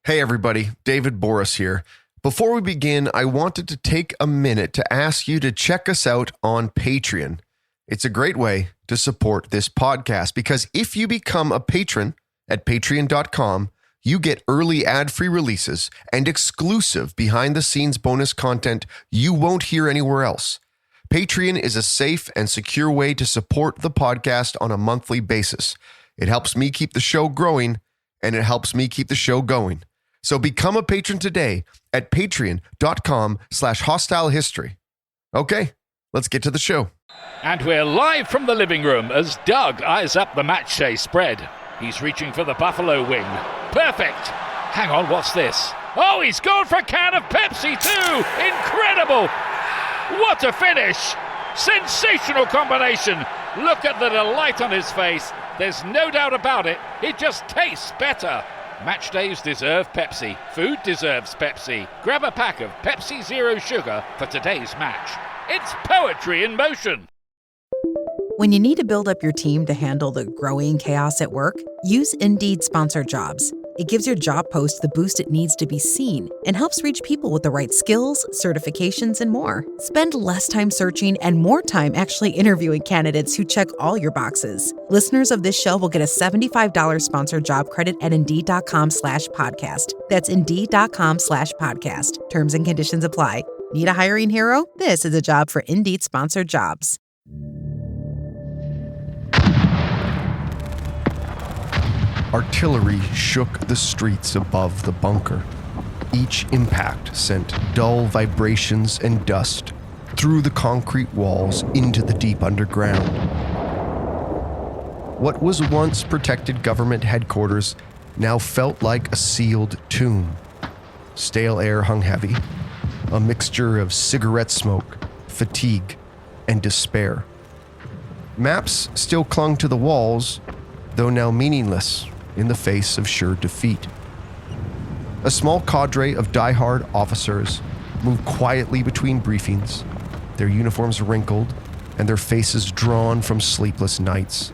Hey everybody, David Boris here. Before we begin, I wanted to take a minute to ask you to check us out on Patreon. It's a great way to support this podcast because if you become a patron at patreon.com, you get early ad-free releases and exclusive behind-the-scenes bonus content you won't hear anywhere else. Patreon is a safe and secure way to support the podcast on a monthly basis. It helps me keep the show growing, and it helps me keep the show going. So become a patron today at patreon.com/hostilehistory. Okay, let's get to the show. And we're live from the living room as Doug eyes up the match day spread. He's reaching for the buffalo wing. Perfect. Hang on, what's this? Oh, he's gone for a can of Pepsi too. Incredible. What a finish. Sensational combination. Look at the delight on his face. There's no doubt about it. It just tastes better. Match days deserve Pepsi. Food deserves Pepsi. Grab a pack of Pepsi Zero Sugar for today's match. It's poetry in motion. When you need to build up your team to handle the growing chaos at work, use Indeed Sponsored Jobs. It gives your job post the boost it needs to be seen and helps reach people with the right skills, certifications, and more. Spend less time searching and more time actually interviewing candidates who check all your boxes. Listeners of this show will get a $75 sponsored job credit at Indeed.com/podcast. That's Indeed.com/podcast. Terms and conditions apply. Need a hiring hero? This is a job for Indeed Sponsored Jobs. Artillery shook the streets above the bunker. Each impact sent dull vibrations and dust through the concrete walls into the deep underground. What was once protected government headquarters now felt like a sealed tomb. Stale air hung heavy, a mixture of cigarette smoke, fatigue, and despair. Maps still clung to the walls, though now meaningless in the face of sure defeat. A small cadre of die-hard officers moved quietly between briefings, their uniforms wrinkled and their faces drawn from sleepless nights.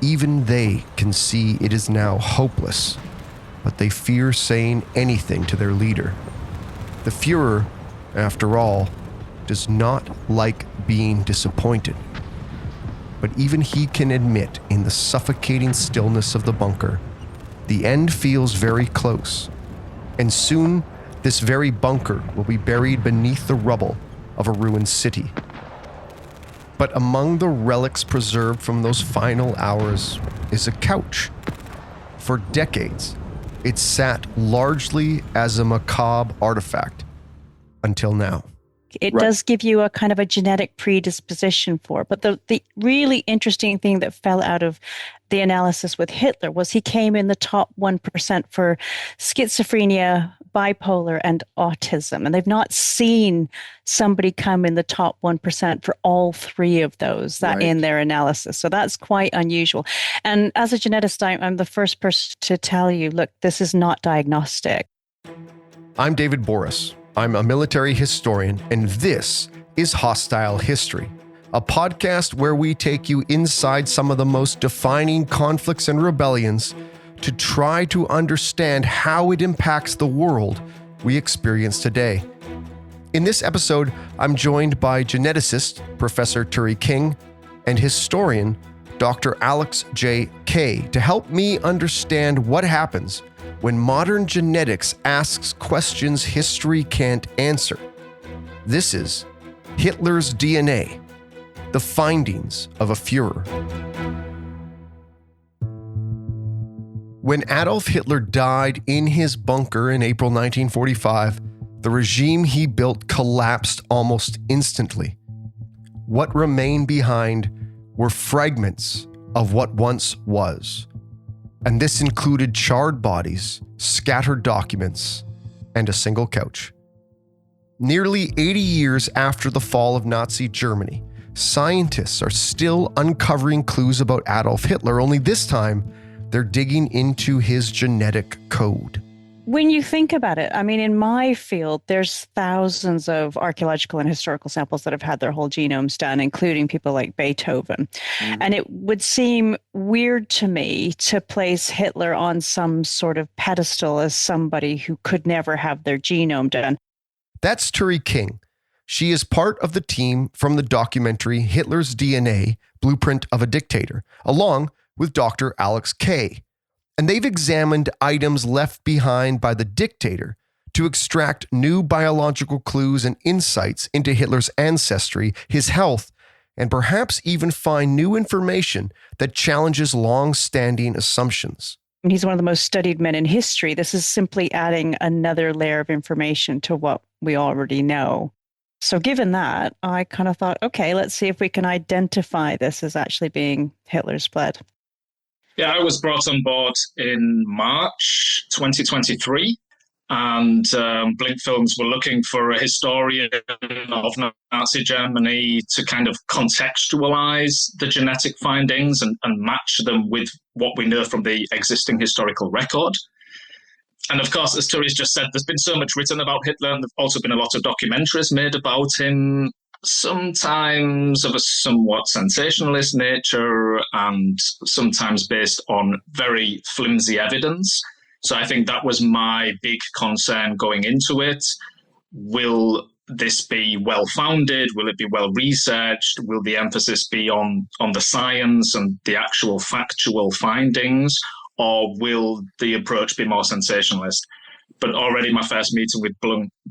Even they can see it is now hopeless, but they fear saying anything to their leader. The Führer, after all, does not like being disappointed. But even he can admit in the suffocating stillness of the bunker, the end feels very close. And soon, this very bunker will be buried beneath the rubble of a ruined city. But among the relics preserved from those final hours is a couch. For decades, it sat largely as a macabre artifact until now. It does give you a kind of a genetic predisposition for it. But the really interesting thing that fell out of the analysis with Hitler was he came in the top 1% for schizophrenia, bipolar, and autism. And they've not seen somebody come in the top 1% for all three of those in their analysis. So that's quite unusual. And as a geneticist, I'm the first person to tell you, look, this is not diagnostic. I'm David Boris. I'm a military historian, and this is Hostile History, a podcast where we take you inside some of the most defining conflicts and rebellions to try to understand how it impacts the world we experience today. In this episode, I'm joined by geneticist Professor Turi King and historian Dr. Alex J. Kay to help me understand what happens when modern genetics asks questions history can't answer. This is Hitler's DNA, the findings of a Führer. When Adolf Hitler died in his bunker in April 1945, the regime he built collapsed almost instantly. What remained behind were fragments of what once was. And this included charred bodies, scattered documents, and a single couch. Nearly 80 years after the fall of Nazi Germany, scientists are still uncovering clues about Adolf Hitler, only this time they're digging into his genetic code. When you think about it, I mean, in my field, there's thousands of archaeological and historical samples that have had their whole genomes done, including people like Beethoven. And it would seem weird to me to place Hitler on some sort of pedestal as somebody who could never have their genome done. That's Turi King. She is part of the team from the documentary Hitler's DNA, Blueprint of a Dictator, along with Dr. Alex Kay. And they've examined items left behind by the dictator to extract new biological clues and insights into Hitler's ancestry, his health, and perhaps even find new information that challenges long-standing assumptions. He's one of the most studied men in history. This is simply adding another layer of information to what we already know. So given that, I kind of thought, okay, let's see if we can identify this as actually being Hitler's blood. Yeah, I was brought on board in March 2023, and Blink Films were looking for a historian of Nazi Germany to kind of contextualize the genetic findings and match them with what we know from the existing historical record. And of course, as Turi's just said, there's been so much written about Hitler, and there's also been a lot of documentaries made about him, sometimes of a somewhat sensationalist nature and sometimes based on very flimsy evidence. So I think that was my big concern going into it. Will this be well-founded? Will it be well-researched? Will the emphasis be on the science and the actual factual findings? Or will the approach be more sensationalist? But already my first meeting with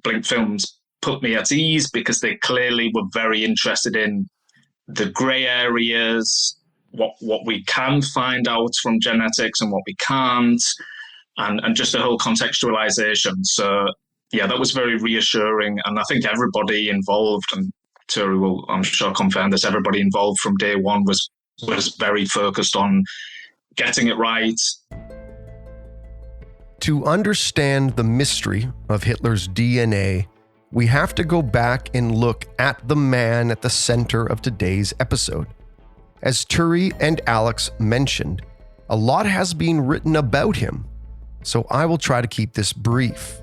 Blink Films put me at ease because they clearly were very interested in the grey areas, what we can find out from genetics and what we can't, and just a whole contextualization. So yeah, that was very reassuring. And I think everybody involved, and Turi will, I'm sure, confirm this, everybody involved from day one was very focused on getting it right. To understand the mystery of Hitler's DNA, we have to go back and look at the man at the center of today's episode. As Turi and Alex mentioned, a lot has been written about him, so I will try to keep this brief.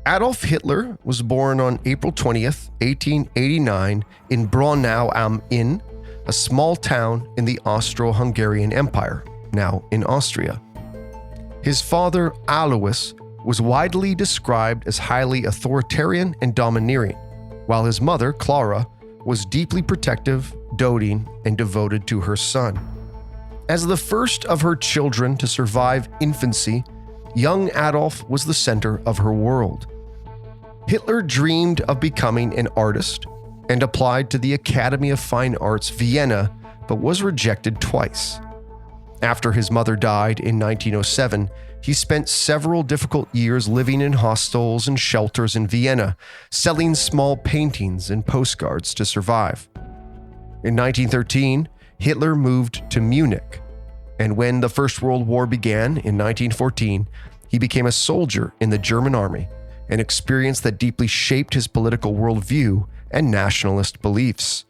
Adolf Hitler was born on April 20th, 1889 in Braunau am Inn, a small town in the Austro-Hungarian Empire, now in Austria. His father, Alois, was widely described as highly authoritarian and domineering, while his mother, Clara, was deeply protective, doting, and devoted to her son. As the first of her children to survive infancy, young Adolf was the center of her world. Hitler dreamed of becoming an artist and applied to the Academy of Fine Arts, Vienna, but was rejected twice. After his mother died in 1907, he spent several difficult years living in hostels and shelters in Vienna, selling small paintings and postcards to survive. In 1913, Hitler moved to Munich, and when the First World War began in 1914, he became a soldier in the German army, an experience that deeply shaped his political worldview and nationalist beliefs.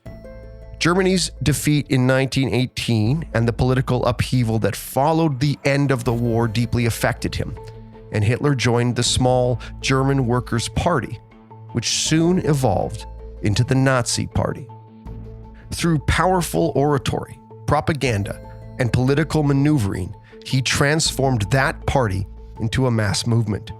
Germany's defeat in 1918 and the political upheaval that followed the end of the war deeply affected him, and Hitler joined the small German Workers' Party, which soon evolved into the Nazi Party. Through powerful oratory, propaganda, and political maneuvering, he transformed that party into a mass movement.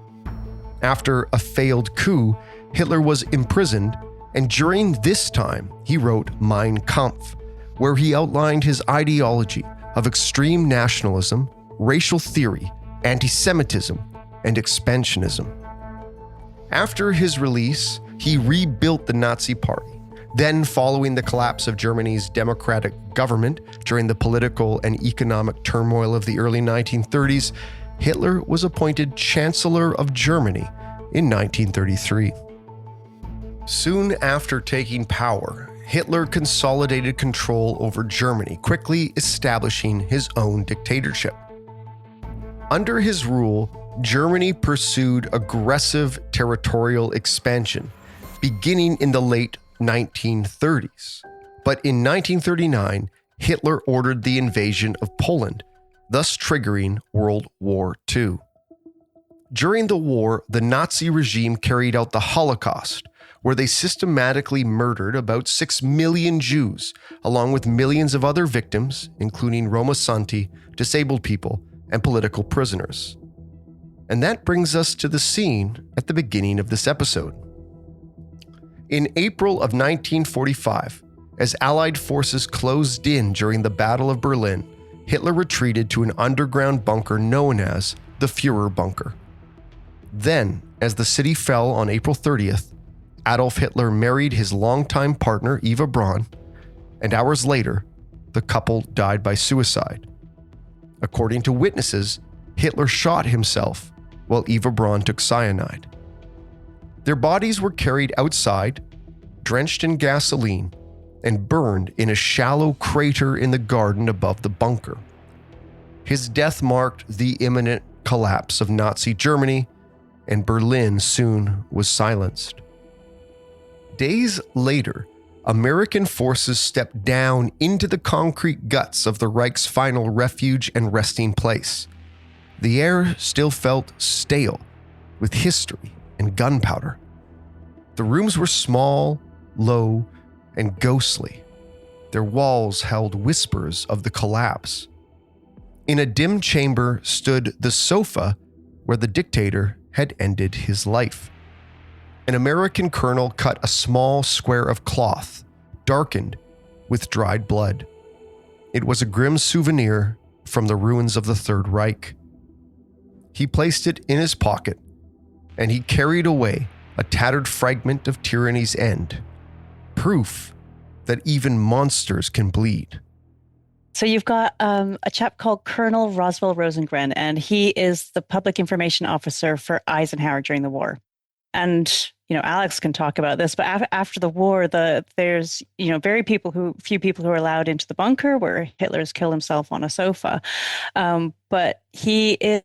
After a failed coup, Hitler was imprisoned, and during this time, he wrote Mein Kampf, where he outlined his ideology of extreme nationalism, racial theory, anti-Semitism, and expansionism. After his release, he rebuilt the Nazi Party. Then, following the collapse of Germany's democratic government during the political and economic turmoil of the early 1930s, Hitler was appointed Chancellor of Germany in 1933. Soon after taking power, Hitler consolidated control over Germany, quickly establishing his own dictatorship. Under his rule, Germany pursued aggressive territorial expansion, beginning in the late 1930s. But in 1939, Hitler ordered the invasion of Poland, thus triggering World War II. During the war, the Nazi regime carried out the Holocaust, where they systematically murdered about 6 million Jews, along with millions of other victims, including Roma Santi, disabled people, and political prisoners. And that brings us to the scene at the beginning of this episode. In April of 1945, as Allied forces closed in during the Battle of Berlin, Hitler retreated to an underground bunker known as the Führer Bunker. Then, as the city fell on April 30th, Adolf Hitler married his longtime partner Eva Braun, and hours later, the couple died by suicide. According to witnesses, Hitler shot himself while Eva Braun took cyanide. Their bodies were carried outside, drenched in gasoline, and burned in a shallow crater in the garden above the bunker. His death marked the imminent collapse of Nazi Germany, and Berlin soon was silenced. Days later, American forces stepped down into the concrete guts of the Reich's final refuge and resting place. The air still felt stale, with history and gunpowder. The rooms were small, low, and ghostly. Their walls held whispers of the collapse. In a dim chamber stood the sofa where the dictator had ended his life. An American colonel cut a small square of cloth, darkened with dried blood. It was a grim souvenir from the ruins of the Third Reich. He placed it in his pocket, and he carried away a tattered fragment of tyranny's end, proof that even monsters can bleed. So you've got a chap called Colonel Roswell Rosengren, and he is the public information officer for Eisenhower during the war. And, Alex can talk about this, but after the war, there's, few people who are allowed into the bunker where Hitler's killed himself on a sofa. But he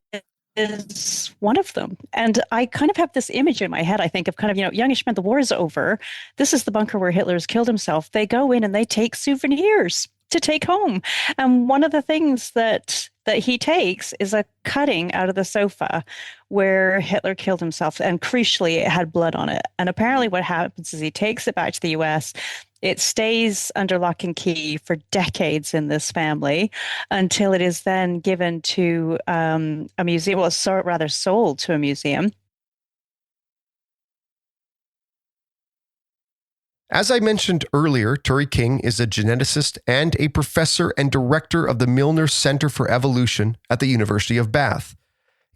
is one of them. And I kind of have this image in my head, I think, of kind of, youngish men, the war is over. This is the bunker where Hitler's killed himself. They go in and they take souvenirs to take home. And one of the things that he takes is a cutting out of the sofa where Hitler killed himself. And crucially, it had blood on it. And apparently what happens is he takes it back to the US. It stays under lock and key for decades in this family until it is then given to a museum, rather sold to a museum. As I mentioned earlier, Turi King is a geneticist and a professor and director of the Milner Center for Evolution at the University of Bath.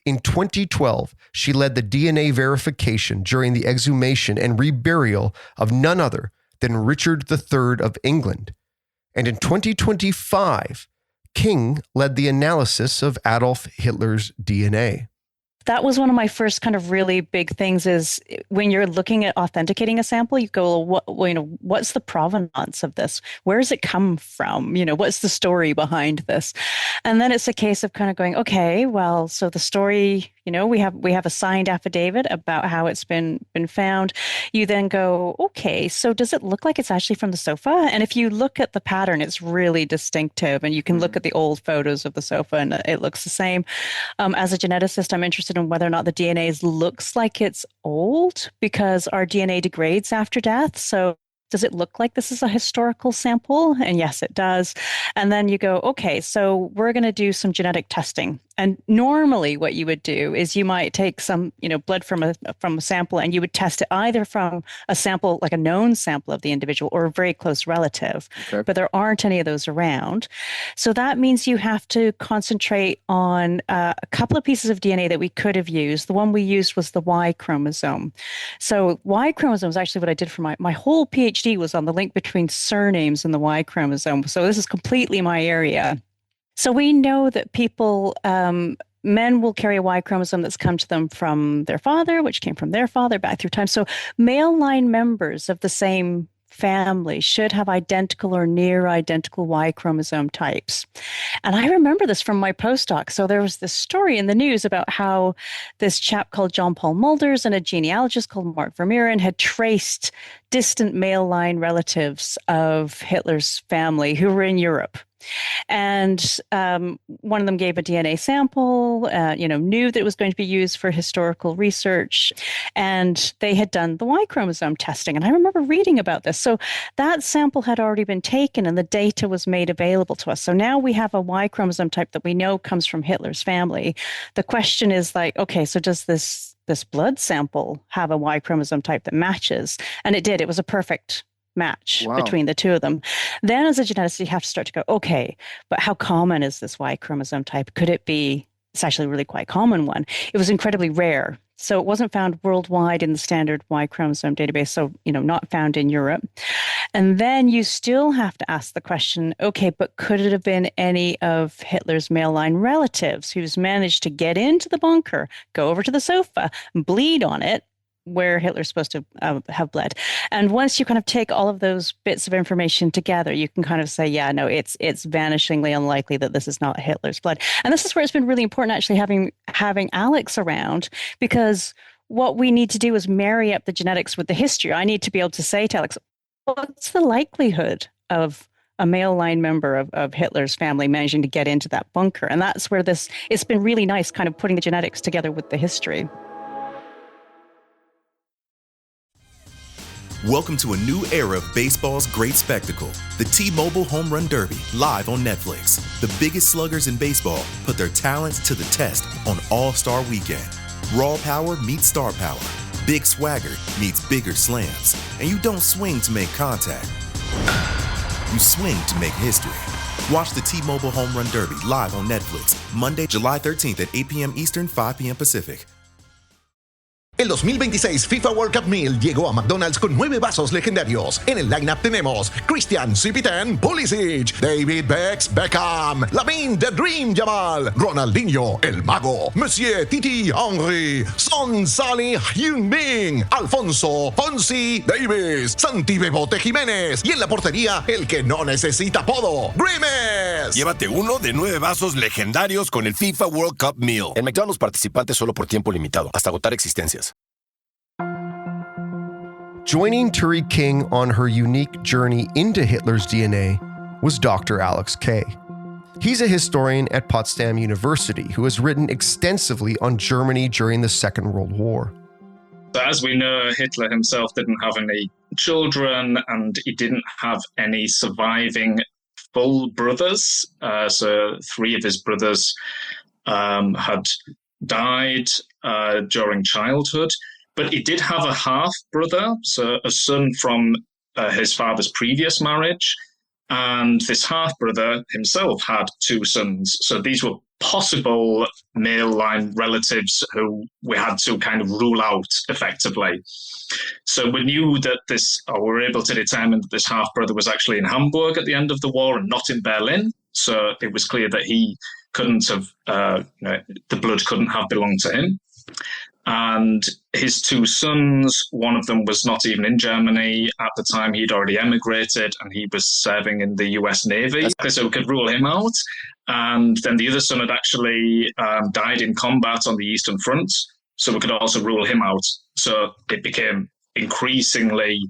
In 2012, she led the DNA verification during the exhumation and reburial of none other than Richard III of England. And in 2025, King led the analysis of Adolf Hitler's DNA. That was one of my first kind of really big things is when you're looking at authenticating a sample, you go, what's the provenance of this? Where does it come from? What's the story behind this? And then it's a case of kind of going, okay, well, so the story, we have a signed affidavit about how it's been found. You then go, okay, so does it look like it's actually from the sofa? And if you look at the pattern, it's really distinctive. And you can look at the old photos of the sofa and it looks the same. As a geneticist, I'm interested in whether or not the DNA looks like it's old because our DNA degrades after death. So does it look like this is a historical sample? And yes, it does. And then you go, okay, so we're going to do some genetic testing. And normally what you would do is you might take some, blood from a sample and you would test it either from a sample, like a known sample of the individual or a very close relative. Okay. But there aren't any of those around. So that means you have to concentrate on a couple of pieces of DNA that we could have used. The one we used was the Y chromosome. So Y chromosome is actually what I did for my whole PhD was on the link between surnames and the Y chromosome. So this is completely my area. So we know that people, men will carry a Y chromosome that's come to them from their father, which came from their father back through time. So male line members of the same family should have identical or near identical Y chromosome types. And I remember this from my postdoc. So there was this story in the news about how this chap called John Paul Mulders and a genealogist called Mark Vermeuren had traced distant male line relatives of Hitler's family who were in Europe. And one of them gave a DNA sample, knew that it was going to be used for historical research. And they had done the Y chromosome testing. And I remember reading about this. So that sample had already been taken and the data was made available to us. So now we have a Y chromosome type that we know comes from Hitler's family. The question is like, okay, so does this blood sample have a Y chromosome type that matches? And it did. It was a perfect match between the two of them. Then as a geneticist, you have to start to go, okay, but how common is this Y chromosome type? Could it be, it's actually a really quite common one. It was incredibly rare. So it wasn't found worldwide in the standard Y chromosome database. So, not found in Europe. And then you still have to ask the question, okay, but could it have been any of Hitler's male line relatives who's managed to get into the bunker, go over to the sofa, bleed on it, where Hitler's supposed to have bled. And once you kind of take all of those bits of information together, you can kind of say, yeah, no, it's vanishingly unlikely that this is not Hitler's blood. And this is where it's been really important actually having Alex around, because what we need to do is marry up the genetics with the history. I need to be able to say to Alex, what's the likelihood of a male line member of Hitler's family managing to get into that bunker? And that's where it's been really nice kind of putting the genetics together with the history. Welcome to a new era of baseball's great spectacle, the T-Mobile Home Run Derby, live on Netflix. The biggest sluggers in baseball put their talents to the test on All-Star Weekend. Raw power meets star power. Big swagger meets bigger slams. And you don't swing to make contact. You swing to make history. Watch the T-Mobile Home Run Derby live on Netflix, Monday, July 13th at 8 p.m. Eastern, 5 p.m. Pacific. El 2026 FIFA World Cup Meal llegó a McDonald's con 9 vasos legendarios. En el lineup tenemos Christian CP10 Pulisic, David Beckham, Lamine The Dream Yamal, Ronaldinho El Mago, Monsieur Titi Henry, Son Salih Heung-min, Alfonso Fonsi Davis, Santi Bebote Jiménez y en la portería el que no necesita apodo, Grimes. Llévate uno de 9 vasos legendarios con el FIFA World Cup Meal. En McDonald's participantes solo por tiempo limitado, hasta agotar existencias. Joining Turi King on her unique journey into Hitler's DNA was Dr. Alex Kay. He's a historian at Potsdam University who has written extensively on Germany during the Second World War. As we know, Hitler himself didn't have any children and he didn't have any surviving full brothers. So 3 of his brothers had died during childhood. But he did have a half-brother, so a son from his father's previous marriage. And this half-brother himself had 2 sons. So these were possible male line relatives who we had to kind of rule out effectively. So we knew that we were able to determine that this half-brother was actually in Hamburg at the end of the war and not in Berlin. So it was clear that he couldn't have, the blood couldn't have belonged to him. And his 2 sons, one of them was not even in Germany at the time. He'd already emigrated and he was serving in the US Navy. So we could rule him out. And then the other son had actually died in combat on the Eastern Front. So we could also rule him out. So it became increasingly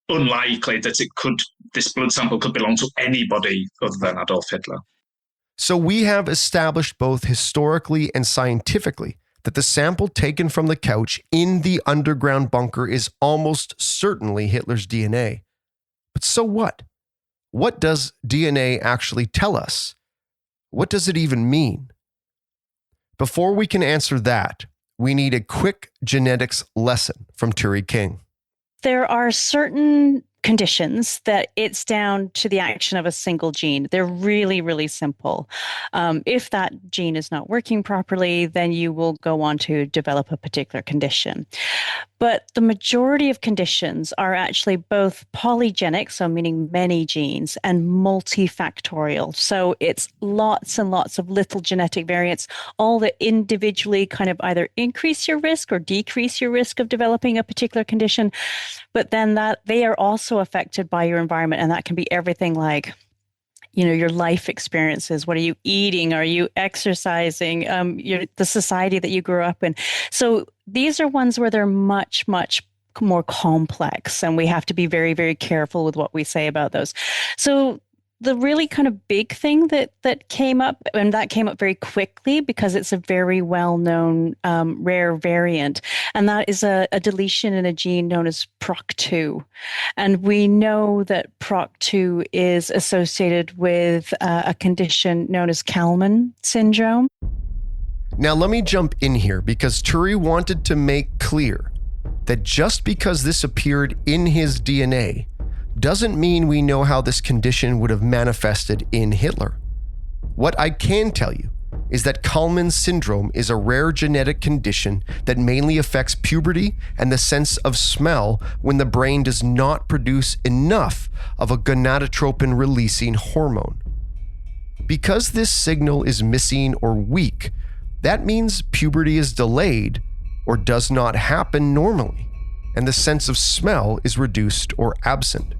unlikely that this blood sample could belong to anybody other than Adolf Hitler. So we have established both historically and scientifically that the sample taken from the couch in the underground bunker is almost certainly Hitler's DNA. But so what? What does DNA actually tell us? What does it even mean? Before we can answer that, we need a quick genetics lesson from Turi King. There are certain conditions that it's down to the action of a single gene. They're really, really simple. If that gene is not working properly, then you will go on to develop a particular condition. But the majority of conditions are actually both polygenic, so meaning many genes, and multifactorial. So it's lots and lots of little genetic variants, all that individually kind of either increase your risk or decrease your risk of developing a particular condition. But then that they are also affected by your environment, and that can be everything like, your life experiences. What are you eating? Are you exercising? The society that you grew up in. So these are ones where they're much, much more complex, and we have to be very, very careful with what we say about those. So the really kind of big thing that came up, and that came up very quickly because it's a very well-known rare variant, and that is a deletion in a gene known as PROC2. And we know that PROC2 is associated with a condition known as Kalman syndrome. Now, let me jump in here because Turi wanted to make clear that just because this appeared in his DNA doesn't mean we know how this condition would have manifested in Hitler. What I can tell you is that Kalman syndrome is a rare genetic condition that mainly affects puberty and the sense of smell when the brain does not produce enough of a gonadotropin-releasing hormone. Because this signal is missing or weak, that means puberty is delayed or does not happen normally, and the sense of smell is reduced or absent.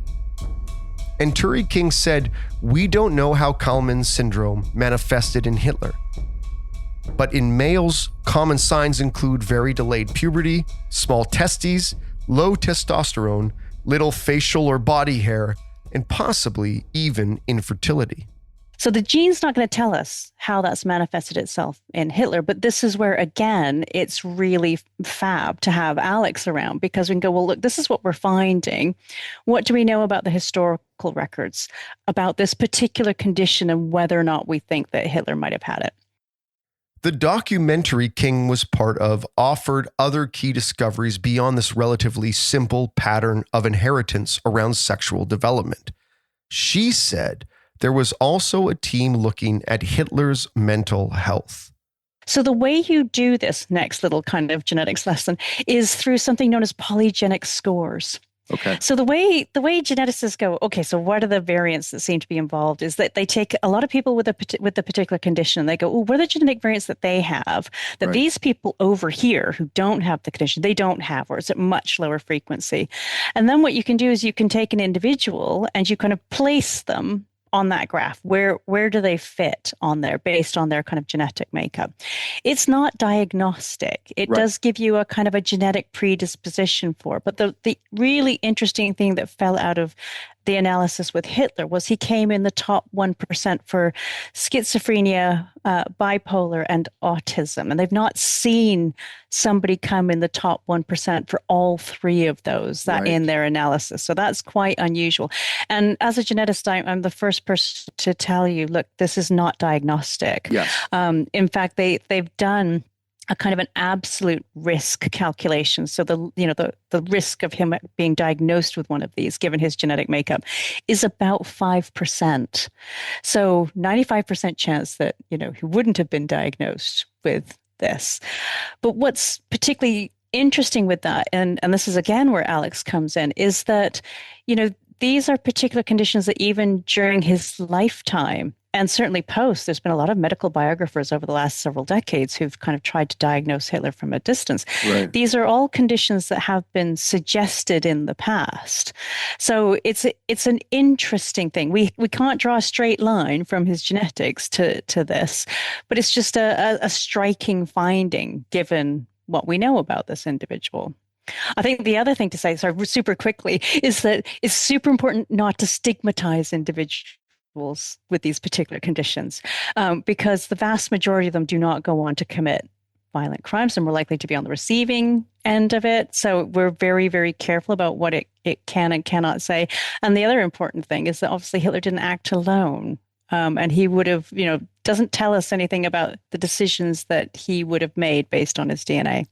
And Turi King said, we don't know how Kalman syndrome manifested in Hitler. But in males, common signs include very delayed puberty, small testes, low testosterone, little facial or body hair, and possibly even infertility. So the gene's not going to tell us how that's manifested itself in Hitler, but this is where, again, it's really fab to have Alex around because we can go, well, look, this is what we're finding. What do we know about the historical records about this particular condition and whether or not we think that Hitler might have had it? The documentary King was part of offered other key discoveries beyond this relatively simple pattern of inheritance around sexual development. She said there was also a team looking at Hitler's mental health. So the way you do this next little kind of genetics lesson is through something known as polygenic scores. Okay. So the way geneticists go, okay, so what are the variants that seem to be involved is that they take a lot of people with the particular condition. They go, oh, what are the genetic variants that they have that Right. these people over here who don't have the condition, they don't have, or it's at much lower frequency. And then what you can do is you can take an individual and you kind of place them on that graph. Where do they fit on there based on their kind of genetic makeup? It's not diagnostic. It Right. does give you a kind of a genetic predisposition for. But the really interesting thing that fell out of the analysis with Hitler was he came in the top 1% for schizophrenia, bipolar, and autism. And they've not seen somebody come in the top 1% for all three of those Right. in their analysis. So that's quite unusual. And as a geneticist, I'm the first person to tell you, look, this is not diagnostic. Yes. In fact, they've done a kind of an absolute risk calculation. So the risk of him being diagnosed with one of these, given his genetic makeup, is about 5%. So 95% chance that, he wouldn't have been diagnosed with this. But what's particularly interesting with that, and this is again where Alex comes in, is that, these are particular conditions that even during his lifetime, and certainly post, there's been a lot of medical biographers over the last several decades who've kind of tried to diagnose Hitler from a distance. Right. These are all conditions that have been suggested in the past. So it's an interesting thing. We can't draw a straight line from his genetics to this, but it's just a striking finding given what we know about this individual. I think the other thing to say, sorry, super quickly, is that it's super important not to stigmatize individuals with these particular conditions, because the vast majority of them do not go on to commit violent crimes and we're likely to be on the receiving end of it. So we're very, very careful about what it can and cannot say. And the other important thing is that obviously Hitler didn't act alone. And he would have, doesn't tell us anything about the decisions that he would have made based on his DNA.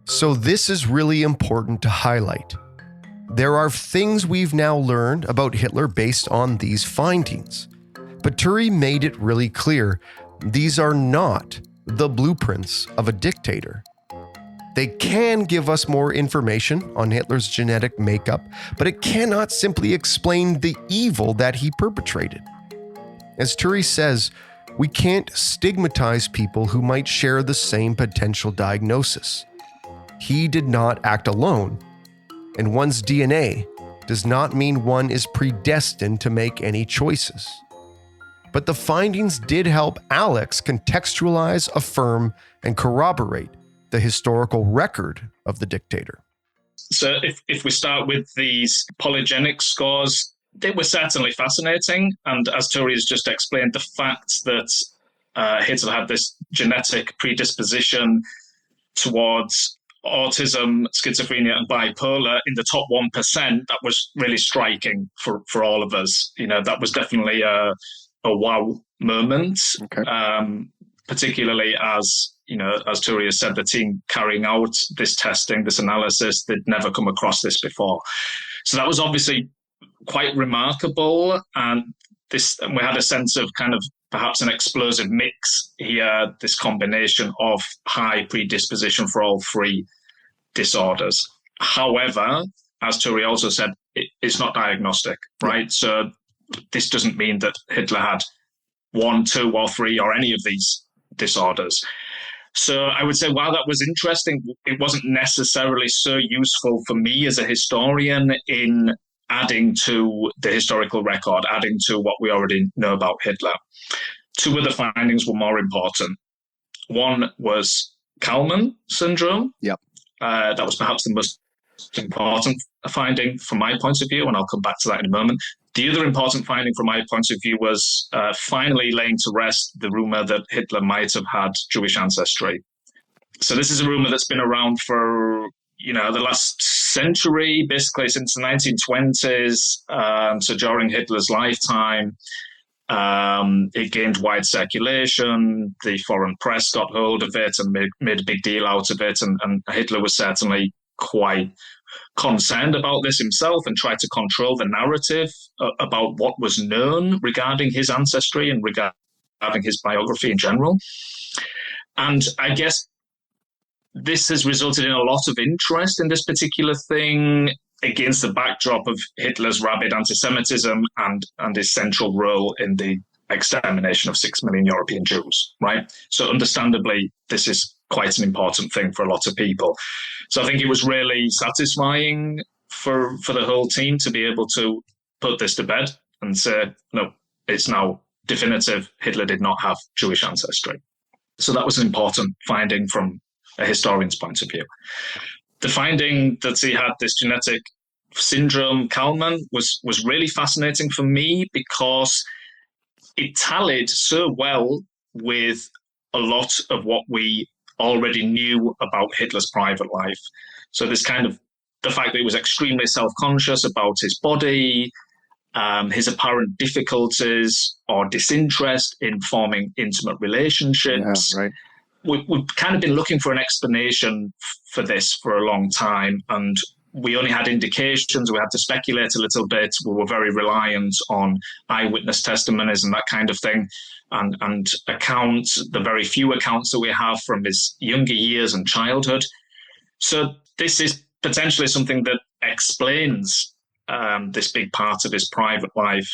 So this is really important to highlight. There are things we've now learned about Hitler based on these findings. But Turi made it really clear, these are not the blueprints of a dictator. They can give us more information on Hitler's genetic makeup, but it cannot simply explain the evil that he perpetrated. As Turi says, we can't stigmatize people who might share the same potential diagnosis. He did not act alone, and one's DNA does not mean one is predestined to make any choices. But the findings did help Alex contextualize, affirm, and corroborate the historical record of the dictator. So if we start with these polygenic scores, they were certainly fascinating. And as Turi has just explained, the fact that Hitler had this genetic predisposition towards autism, schizophrenia, and bipolar in the top 1%, that was really striking for all of us. That was definitely a wow moment, particularly as Turi has said, the team carrying out this testing, this analysis, they'd never come across this before. So that was obviously quite remarkable. And we had a sense of kind of perhaps an explosive mix here, this combination of high predisposition for all three disorders. However, as Turi also said, it's not diagnostic, right? So this doesn't mean that Hitler had 1, 2, or 3 or any of these disorders. So I would say, while that was interesting, it wasn't necessarily so useful for me as a historian in adding to the historical record, adding to what we already know about Hitler. 2 other findings were more important. One was Kalman syndrome. Yep. That was perhaps the most important finding from my point of view, and I'll come back to that in a moment. The other important finding from my point of view was finally laying to rest the rumor that Hitler might have had Jewish ancestry. So this is a rumor that's been around for the last century, basically since the 1920s. So during Hitler's lifetime, it gained wide circulation. The foreign press got hold of it and made a big deal out of it. And Hitler was certainly quite concerned about this himself and tried to control the narrative about what was known regarding his ancestry and regarding his biography in general. And I guess this has resulted in a lot of interest in this particular thing against the backdrop of Hitler's rabid anti-Semitism and his central role in the extermination of 6 million European Jews, right? So understandably, this is quite an important thing for a lot of people. So I think it was really satisfying for the whole team to be able to put this to bed and say, no, it's now definitive. Hitler did not have Jewish ancestry. So that was an important finding from a historian's point of view. The finding that he had this genetic syndrome, Kalman, was really fascinating for me because it tallied so well with a lot of what we already knew about Hitler's private life. So this kind of the fact that he was extremely self-conscious about his body, his apparent difficulties or disinterest in forming intimate relationships. Yeah, right. We've kind of been looking for an explanation for this for a long time, and we only had indications. We had to speculate a little bit. We were very reliant on eyewitness testimonies and that kind of thing, and accounts, the very few accounts that we have from his younger years and childhood. So this is potentially something that explains this big part of his private life.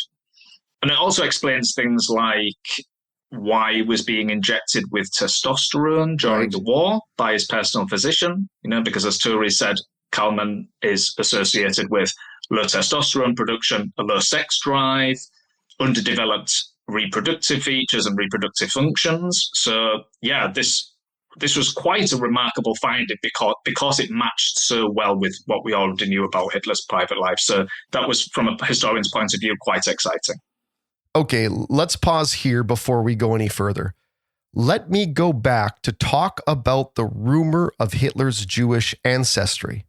And it also explains things like why he was being injected with testosterone during the war by his personal physician, because as Turi said, Kalman is associated with low testosterone production, a low sex drive, underdeveloped reproductive features and reproductive functions. So yeah, this was quite a remarkable finding because it matched so well with what we already knew about Hitler's private life. So that was, from a historian's point of view, quite exciting. Okay, let's pause here before we go any further. Let me go back to talk about the rumor of Hitler's Jewish ancestry.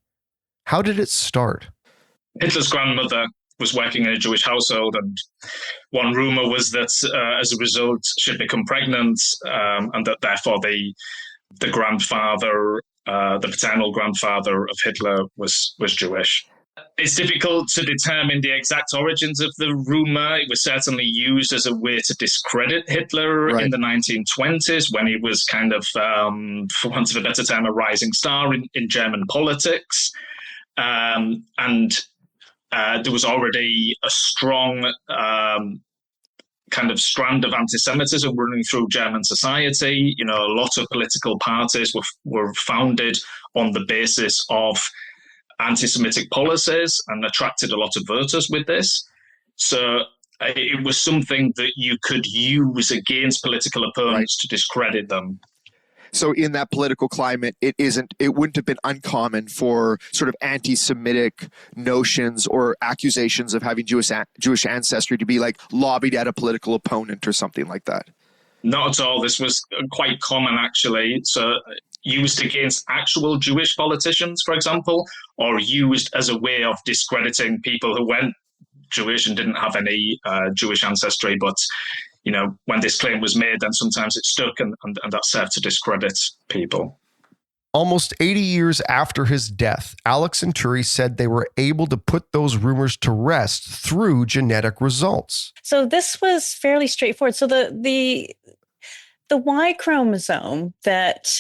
How did it start? Hitler's grandmother was working in a Jewish household, and one rumor was that as a result she'd become pregnant, and that therefore the grandfather, the paternal grandfather of Hitler was Jewish. It's difficult to determine the exact origins of the rumor. It was certainly used as a way to discredit Hitler in the 1920s, when he was kind of, for want of a better term, a rising star in German politics. And there was already a strong kind of strand of anti-Semitism running through German society. A lot of political parties were founded on the basis of anti-Semitic policies and attracted a lot of voters with this. So it was something that you could use against political opponents to discredit them. So in that political climate, it wouldn't have been uncommon for sort of anti-Semitic notions or accusations of having Jewish ancestry to be like lobbied at a political opponent or something like that. Not at all. This was quite common, actually. So used against actual Jewish politicians, for example, or used as a way of discrediting people who weren't Jewish and didn't have any Jewish ancestry. But, when this claim was made, then sometimes it stuck and that served to discredit people. Almost 80 years after his death, Alex and Turi said they were able to put those rumors to rest through genetic results. So this was fairly straightforward. So the Y chromosome that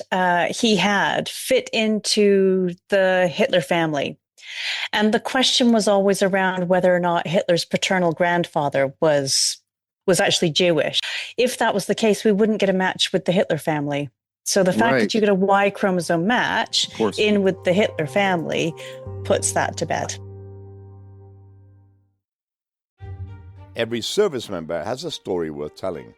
he had fit into the Hitler family. And the question was always around whether or not Hitler's paternal grandfather was actually Jewish. If that was the case, we wouldn't get a match with the Hitler family. So the fact that you get a Y chromosome match in with the Hitler family puts that to bed. Every service member has a story worth telling.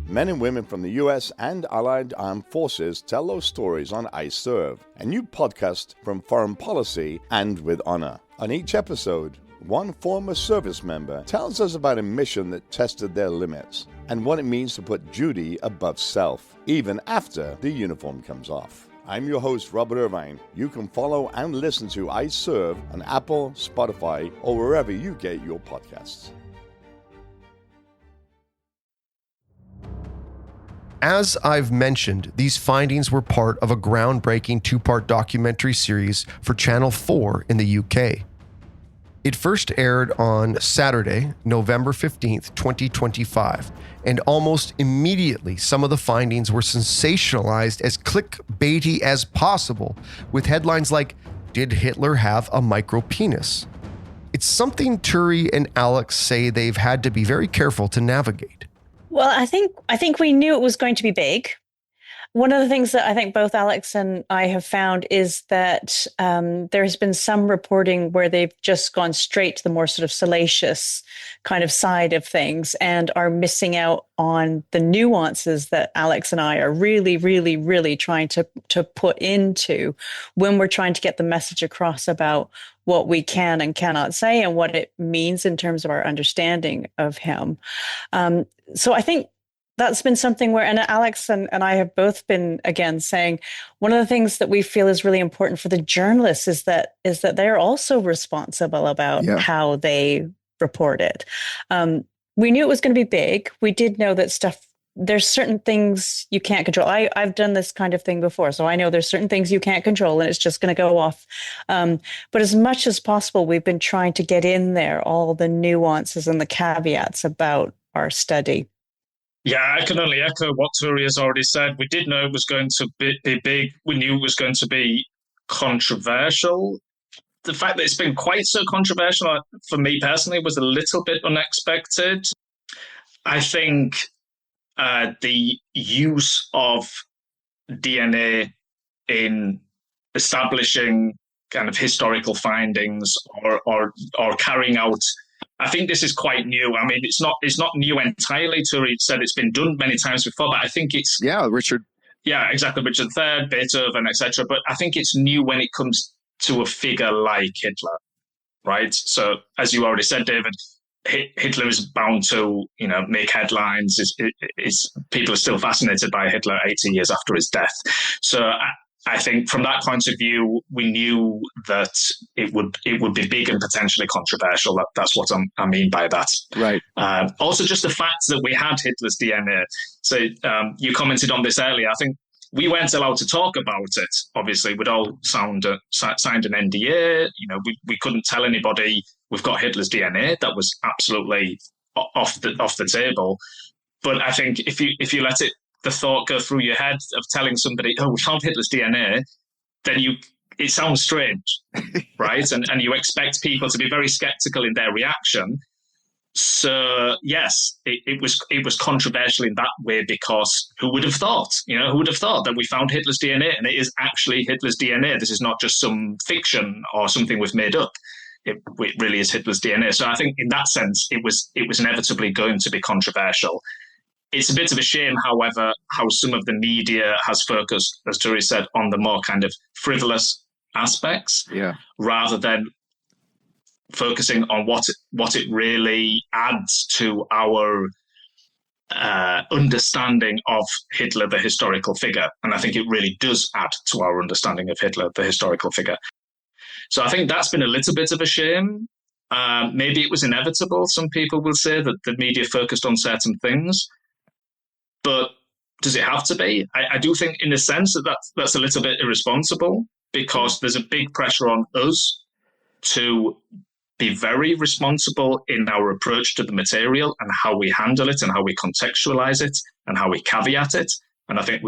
Men and women from the U.S. and Allied Armed Forces tell those stories on I Serve, a new podcast from Foreign Policy and With Honor. On each episode, one former service member tells us about a mission that tested their limits and what it means to put duty above self, even after the uniform comes off. I'm your host, Robert Irvine. You can follow and listen to I Serve on Apple, Spotify, or wherever you get your podcasts. As I've mentioned, these findings were part of a groundbreaking 2-part documentary series for Channel 4 in the UK. It first aired on Saturday, November 15th, 2025, and almost immediately some of the findings were sensationalized as clickbaity as possible, with headlines like, "Did Hitler have a micropenis?" It's something Turi and Alex say they've had to be very careful to navigate. Well, I think we knew it was going to be big. One of the things that I think both Alex and I have found is that there has been some reporting where they've just gone straight to the more sort of salacious kind of side of things and are missing out on the nuances that Alex and I are really, really, really trying to put into when we're trying to get the message across about what we can and cannot say and what it means in terms of our understanding of him. So I think that's been something where, and Alex and I have both been, again, saying one of the things that we feel is really important for the journalists is that they're also responsible about how they report it. We knew it was going to be big. We did know that there's certain things you can't control. I've done this kind of thing before, so I know there's certain things you can't control and it's just going to go off. But as much as possible, we've been trying to get in there all the nuances and the caveats about our study. Yeah, I can only echo what Turi has already said. We did know it was going to be big. We knew it was going to be controversial. The fact that it's been quite so controversial for me personally was a little bit unexpected. I think the use of DNA in establishing kind of historical findings or carrying out, I think this is quite new. I mean, it's not new entirely. Turi said it's been done many times before, but I think it's... Richard. Yeah, exactly. Richard III, Beethoven, etc. But I think it's new when it comes to a figure like Hitler, right? So, as you already said, David, Hitler is bound to, make headlines. People are still fascinated by Hitler 80 years after his death. So I think from that point of view, we knew that it would be big and potentially controversial. That's what I mean by that. Right. Also, just the fact that we had Hitler's DNA. So you commented on this earlier. I think we weren't allowed to talk about it. Obviously, we'd all signed an NDA. We couldn't tell anybody we've got Hitler's DNA. That was absolutely off the table. But I think if you let the thought go through your head of telling somebody, "Oh, we found Hitler's DNA," then it sounds strange, right? And you expect people to be very skeptical in their reaction. So yes, it was controversial in that way because who would have thought? Who would have thought that we found Hitler's DNA and it is actually Hitler's DNA? This is not just some fiction or something we've made up. It really is Hitler's DNA. So I think in that sense, it was inevitably going to be controversial. It's a bit of a shame, however, how some of the media has focused, as Turi said, on the more kind of frivolous aspects, rather than focusing on what it really adds to our understanding of Hitler, the historical figure. And I think it really does add to our understanding of Hitler, the historical figure. So I think that's been a little bit of a shame. Maybe it was inevitable, some people will say, that the media focused on certain things. But does it have to be? I do think, in a sense, that's a little bit irresponsible, because there's a big pressure on us to be very responsible in our approach to the material and how we handle it and how we contextualize it and how we caveat it. And I think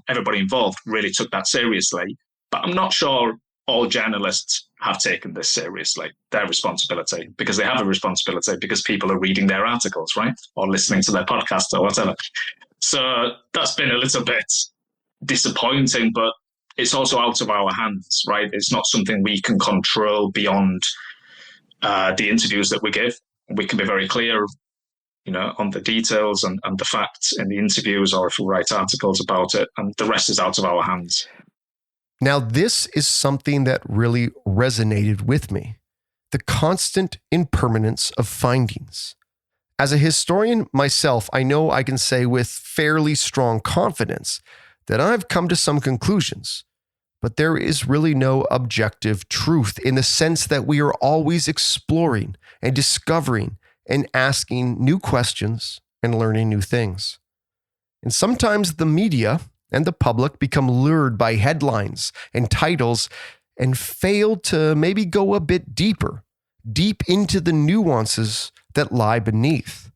everybody involved really took that seriously. But I'm not sure all journalists have taken this seriously, their responsibility, because they have a responsibility because people are reading their articles, right? Or listening to their podcasts or whatever. So that's been a little bit disappointing, but it's also out of our hands, right? It's not something we can control beyond the interviews that we give. We can be very clear, on the details and the facts in the interviews, or if we write articles about it, and the rest is out of our hands. Now, this is something that really resonated with me: the constant impermanence of findings. As a historian myself, I know I can say with fairly strong confidence that I've come to some conclusions, but there is really no objective truth, in the sense that we are always exploring and discovering and asking new questions and learning new things. And sometimes the media and the public become lured by headlines and titles and fail to maybe go a bit deep into the nuances that lie beneath.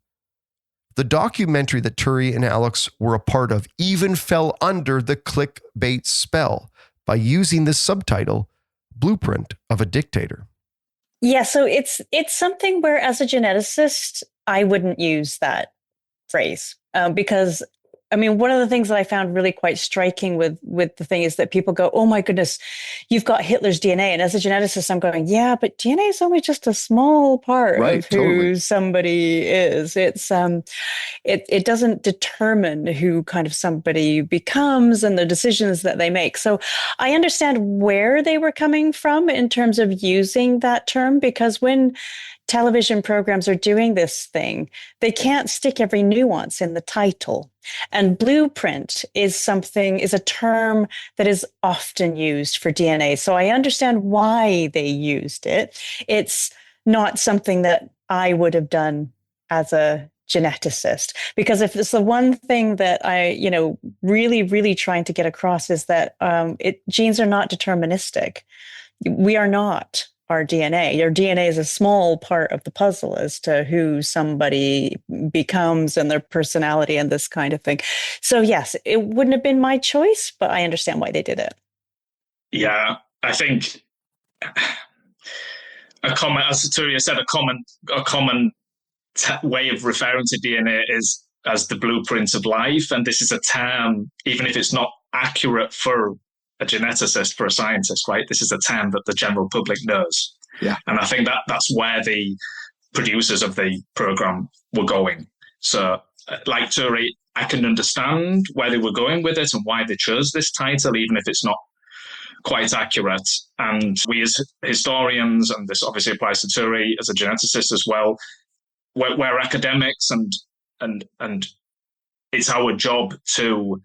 The documentary that Turi and Alex were a part of even fell under the clickbait spell by using the subtitle, Blueprint of a Dictator. Yeah, so it's something where, as a geneticist, I wouldn't use that phrase because, I mean, one of the things that I found really quite striking with the thing is that people go, "Oh my goodness, you've got Hitler's DNA." And as a geneticist, I'm going, yeah, but DNA is only just a small part of who somebody is. It's it doesn't determine who kind of somebody becomes and the decisions that they make. So I understand where they were coming from in terms of using that term, because when television programs are doing this thing, they can't stick every nuance in the title. And blueprint is a term that is often used for DNA. So I understand why they used it. It's not something that I would have done as a geneticist, because if it's the one thing that I, really, really trying to get across is that genes are not deterministic. We are not our DNA. Your DNA is a small part of the puzzle as to who somebody becomes and their personality and this kind of thing. So yes, it wouldn't have been my choice, but I understand why they did it. Yeah, I think a common, as Turi said, a common way of referring to DNA is as the blueprint of life. And this is a term, even if it's not accurate for a geneticist, for a scientist, right? This is a term that the general public knows. Yeah. And I think that's where the producers of the program were going. So like Turi, I can understand where they were going with it and why they chose this title, even if it's not quite accurate. And we as historians, and this obviously applies to Turi as a geneticist as well, we're academics, and it's our job to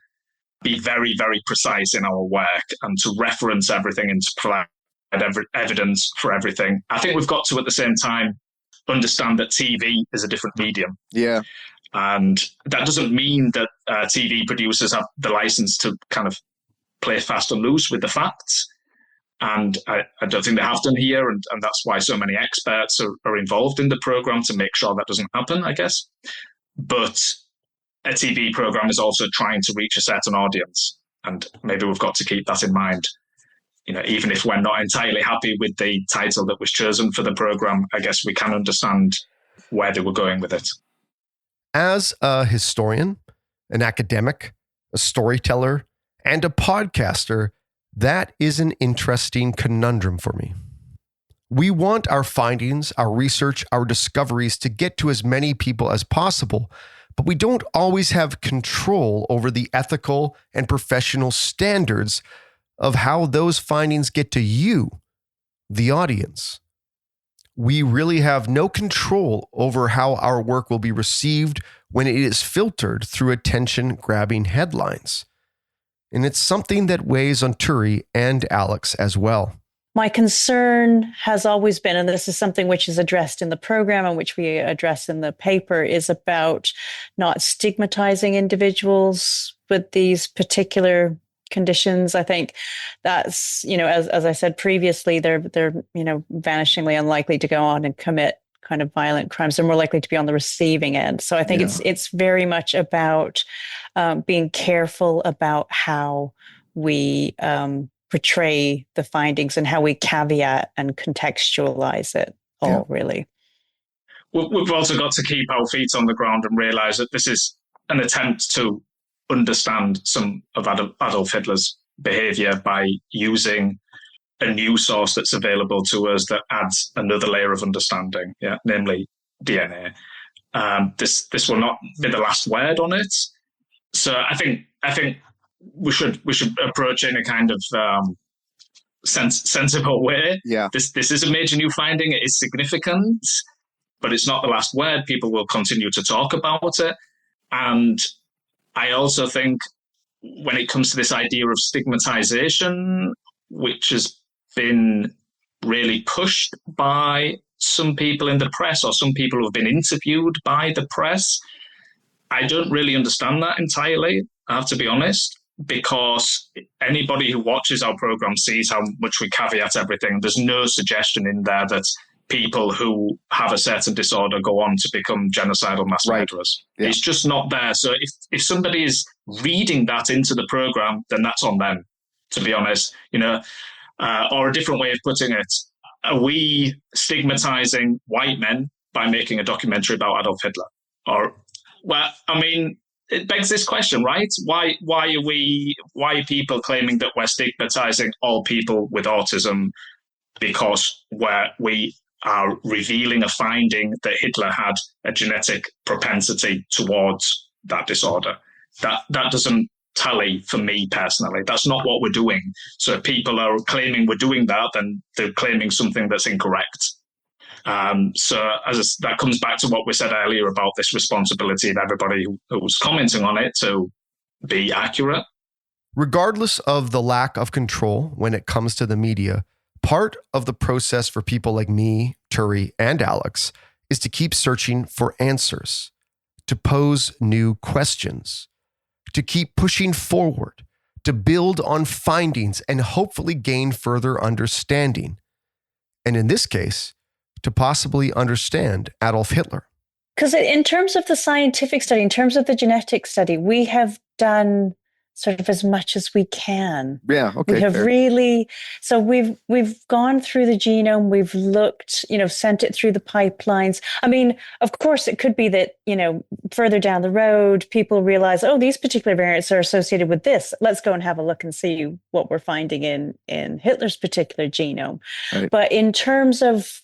be very, very precise in our work and to reference everything and to provide evidence for everything. I think we've got to, at the same time, understand that TV is a different medium. Yeah. And that doesn't mean that TV producers have the license to kind of play fast and loose with the facts. And I don't think they have done here. And that's why so many experts are involved in the program to make sure that doesn't happen, I guess. But a TV program is also trying to reach a certain audience. And maybe we've got to keep that in mind. Even if we're not entirely happy with the title that was chosen for the program, I guess we can understand where they were going with it. As a historian, an academic, a storyteller, and a podcaster, that is an interesting conundrum for me. We want our findings, our research, our discoveries to get to as many people as possible, but we don't always have control over the ethical and professional standards of how those findings get to you, the audience. We really have no control over how our work will be received when it is filtered through attention-grabbing headlines. And it's something that weighs on Turi and Alex as well. My concern has always been, and this is something which is addressed in the program and which we address in the paper, is about not stigmatizing individuals with these particular conditions. I think that's, as I said previously, they're vanishingly unlikely to go on and commit kind of violent crimes. They're more likely to be on the receiving end. So I think it's very much about being careful about how we portray the findings and how we caveat and contextualize it all, really. We've also got to keep our feet on the ground and realize that this is an attempt to understand some of Adolf Hitler's behavior by using a new source that's available to us that adds another layer of understanding, namely DNA. This will not be the last word on it. So I think we should approach it in a kind of sensible way. Yeah. This is a major new finding. It is significant, but it's not the last word. People will continue to talk about it. And I also think when it comes to this idea of stigmatization, which has been really pushed by some people in the press or some people who have been interviewed by the press, I don't really understand that entirely, I have to be honest, because anybody who watches our program sees how much we caveat everything. There's no suggestion in there that people who have a certain disorder go on to become genocidal mass murderers. Yeah. It's just not there. So if somebody is reading that into the program, then that's on them, to be honest. Or a different way of putting it, are we stigmatizing white men by making a documentary about Adolf Hitler? It begs this question, right? Why are people claiming that we're stigmatizing all people with autism because we are revealing a finding that Hitler had a genetic propensity towards that disorder? That doesn't tally for me personally. That's not what we're doing. So if people are claiming we're doing that, then they're claiming something that's incorrect. That comes back to what we said earlier about this responsibility of everybody who's commenting on it to be accurate. Regardless of the lack of control when it comes to the media, part of the process for people like me, Turi, and Alex is to keep searching for answers, to pose new questions, to keep pushing forward, to build on findings and hopefully gain further understanding. And in this case, to possibly understand Adolf Hitler. Because in terms of the scientific study, in terms of the genetic study, we have done sort of as much as we can. Yeah, okay. We have really, so we've gone through the genome, we've looked, sent it through the pipelines. I mean, of course, it could be that, further down the road, people realize, oh, these particular variants are associated with this. Let's go and have a look and see what we're finding in Hitler's particular genome. Right. But in terms of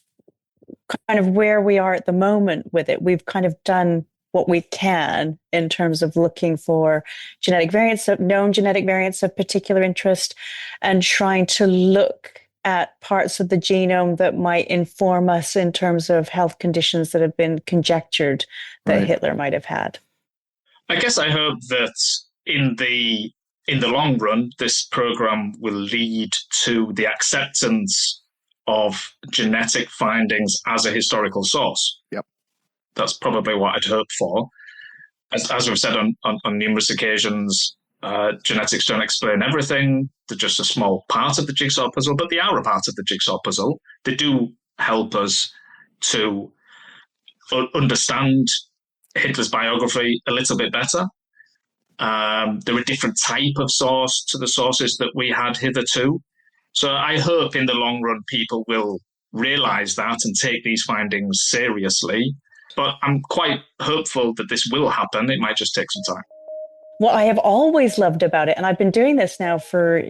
kind of where we are at the moment with it, we've kind of done what we can in terms of looking for genetic variants, known genetic variants of particular interest, and trying to look at parts of the genome that might inform us in terms of health conditions that have been conjectured that Hitler might have had. I guess I hope that in the long run, this program will lead to the acceptance of genetic findings as a historical source. Yep. That's probably what I'd hope for. As we've said on numerous occasions, genetics don't explain everything. They're just a small part of the jigsaw puzzle, but they are a part of the jigsaw puzzle. They do help us to understand Hitler's biography a little bit better. They're a different type of source to the sources that we had hitherto. So I hope in the long run people will realize that and take these findings seriously. But I'm quite hopeful that this will happen. It might just take some time. What I have always loved about it, and I've been doing this now for,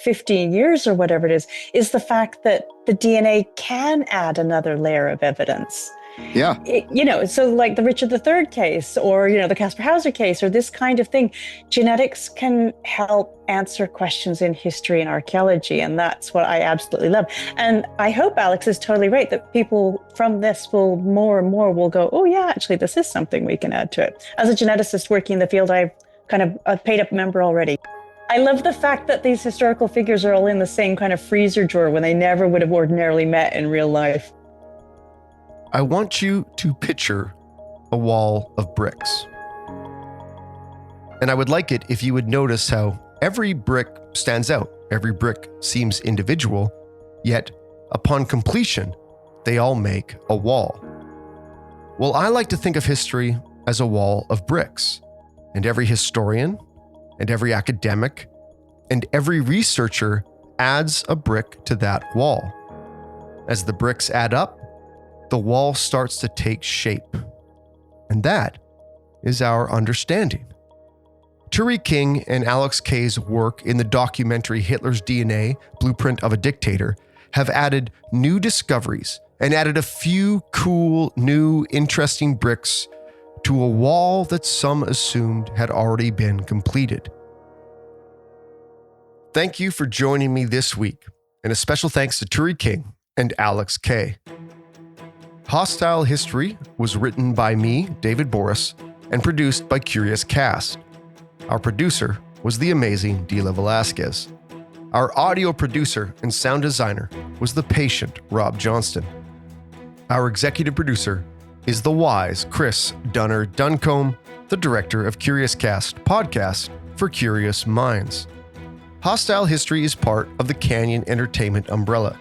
15 years or whatever it is the fact that the DNA can add another layer of evidence. Yeah. So like the Richard III case, or, the Caspar Hauser case, or this kind of thing, genetics can help answer questions in history and archaeology. And that's what I absolutely love. And I hope Alex is totally right that people from this will more and more will go, oh yeah, actually, this is something we can add to it. As a geneticist working in the field, I've kind of a paid up member already. I love the fact that these historical figures are all in the same kind of freezer drawer when they never would have ordinarily met in real life. I want you to picture a wall of bricks. And I would like it if you would notice how every brick stands out. Every brick seems individual, yet upon completion, they all make a wall. Well, I like to think of history as a wall of bricks, and every historian and every academic and every researcher adds a brick to that wall. As the bricks add up, the wall starts to take shape. And that is our understanding. Turi King and Alex Kay's work in the documentary Hitler's DNA, Blueprint of a Dictator, have added new discoveries and added a few cool, new, interesting bricks to a wall that some assumed had already been completed. Thank you for joining me this week, and a special thanks to Turi King and Alex Kay. Hostile History was written by me, David Boris, and produced by Curious Cast. Our producer was the amazing Dila Velasquez. Our audio producer and sound designer was the patient Rob Johnston. Our executive producer is the wise Chris Dunner Duncombe, the director of Curious Cast podcast for Curious Minds. Hostile History is part of the Canyon Entertainment umbrella.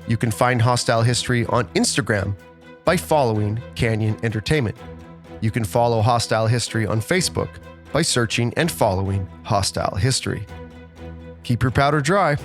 You can find Hostile History on Instagram by following Canyon Entertainment. You can follow Hostile History on Facebook by searching and following Hostile History. Keep your powder dry.